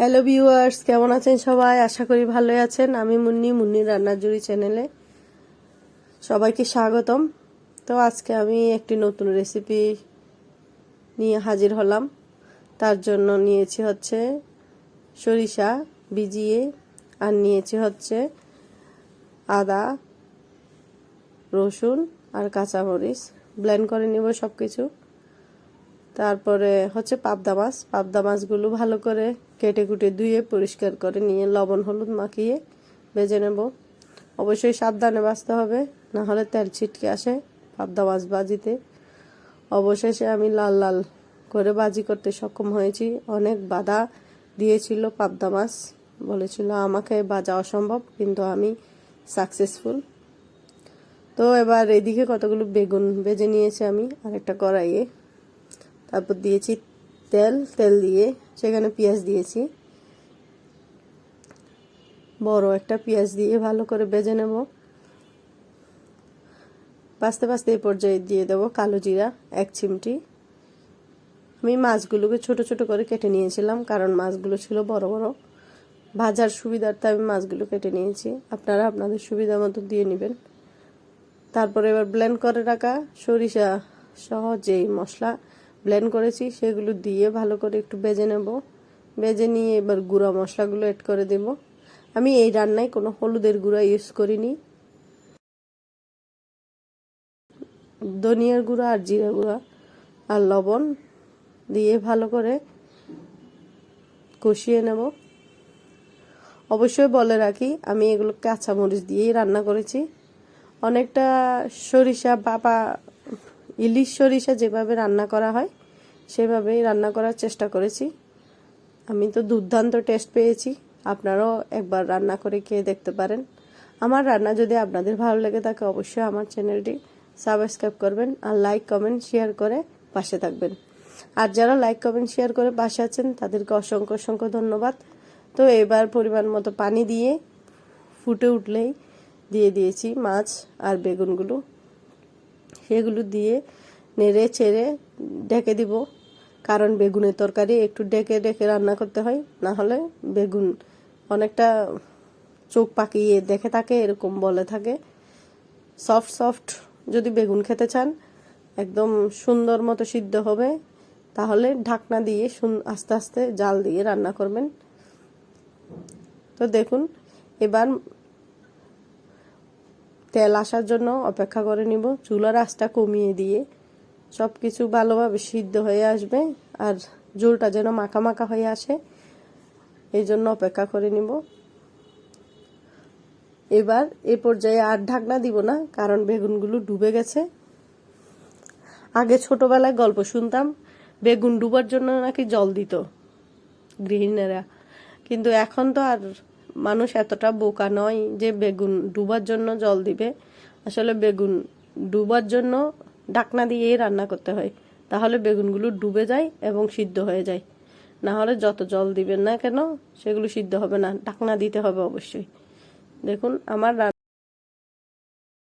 Hello viewers, কেমন আছেন সবাই? আশা করি ভালোই আছেন। আমি মুন্নি রান্নার জুড়ি চ্যানেলে সবাইকে স্বাগতম। তো আজকে আমি একটি নতুন রেসিপি নিয়ে হাজির হলাম। তার জন্য নিয়েছি হচ্ছে সরিষা ভিজিয়ে, আর নিয়েছি হচ্ছে আদা, রসুন আর কাঁচামরিচ ব্লেন্ড করে নেব সব কিছু। তারপরে হচ্ছে পাবদা মাছগুলো ভালো করে কেটে কুটে ধুয়ে পরিষ্কার করে নিয়ে লবণ হলুদ মাখিয়ে ভেজে নেব। অবশ্যই সাবধানে ভাজতে হবে, না হলে তেল ছিটকে আসে পাবদা মাছ ভাজিতে। অবশেষে আমি লাল লাল করে ভাজি করতে সক্ষম হয়েছি। অনেক বাধা দিয়েছিল পাবদা মাছ, বলেছিল আমাকে ভাজা অসম্ভব, কিন্তু আমি সাকসেসফুল। তো এবার এদিকে কতগুলো বেগুন ভেজে নিয়েছি আমি আরেকটা কড়াইয়ে। তারপর দিয়েছি তেল দিয়ে সেখানে পেঁয়াজ দিয়েছি, বড় একটা পেঁয়াজ দিয়ে ভালো করে ভেজে নেব। ভাজতে ভাজতে এই পর্যায়ে দিয়ে দেব কালো জিরা 1 চিমটি। আমি মাছগুলোকে ছোট ছোট করে কেটে নিয়েছিলাম, কারণ মাছগুলো ছিল বড় বড়। ভাজার সুবিধার্থে আমি মাছগুলো কেটে নিয়েছি, আপনারা আপনাদের সুবিধা মতো দিয়ে নেবেন। তারপরে এবার ব্লেন্ড করে রাখা সরিষা সহ যেই মশলা ব্লেন্ড করেছি সেগুলো দিয়ে ভালো করে একটু ভেজে নেব। ভেজে নিয়ে এবার গুঁড়া মশলাগুলো অ্যাড করে দেব। আমি এই রান্নায় কোনো হলুদের গুঁড়া ইউজ করিনি। ধনিয়ার গুঁড়া আর জিরা গুঁড়া আর লবণ দিয়ে ভালো করে কষিয়ে নেব। অবশ্যই বলে রাখি, আমি এগুলো কাঁচামরিচ দিয়েই রান্না করেছি। অনেকটা সরিষা ইলিশ সরিষা যেভাবে রান্না করা হয় সেভাবেই রান্না করার চেষ্টা করেছি। আমি তো দুর্দান্ত টেস্ট পেয়েছি। আপনারাও একবার রান্না করে খেয়ে দেখতে পারেন। আমার রান্না যদি আপনাদের ভালো লেগে থাকে অবশ্যই আমার চ্যানেলটি সাবস্ক্রাইব করবেন, আর লাইক কমেন্ট শেয়ার করে পাশে থাকবেন। আর যারা লাইক কমেন্ট শেয়ার করে পাশে আছেন তাদেরকে অসংখ্য অসংখ্য ধন্যবাদ। তো এবার পরিমাণ মতো পানি দিয়ে ফুটে উঠলেই দিয়ে দিয়েছি মাছ আর বেগুনগুলো। সেগুলো দিয়ে নেড়ে ছেড়ে ঢেকে দিব, কারণ বেগুনের তরকারি একটু ডেকে ডেকে রান্না করতে হয়, না হলে বেগুন অনেকটা চোখ পাকিয়ে দেখে থাকে, এরকম বলে থাকে। সফট যদি বেগুন খেতে চান, একদম সুন্দর মতো সিদ্ধ হবে, তাহলে ঢাকনা দিয়ে আস্তে আস্তে জাল দিয়ে রান্না করবেন। তো দেখুন, এবার তেল আসার জন্য অপেক্ষা করে নিব। চুলার আঁচটা কমিয়ে দিয়ে সব কিছু ভালোভাবে সিদ্ধ হয়ে আসবে, আর ঝোলটা যেন মাখা মাখা হয়ে আসে, এই জন্য অপেক্ষা করে নিব। এবার এ পর্যায়ে আর ঢাকনা দিব না, কারণ বেগুনগুলো ডুবে গেছে। আগে ছোটবেলায় গল্প শুনতাম বেগুন ডুবার জন্য নাকি জল দিত গৃহিণীরা, কিন্তু এখন তো আর মানুষ এতটা বোকা নয় যে বেগুন ডুবার জন্য জল দিবে। আসলে বেগুন ডুবার জন্য ঢাকনা দিয়েই রান্না করতে হয়, তাহলে বেগুনগুলো ডুবে যায় এবং সিদ্ধ হয়ে যায়। না হলে যত জল দিবেন না কেন সেগুলো সিদ্ধ হবে না, ঢাকনা দিতে হবে অবশ্যই। দেখুন আমার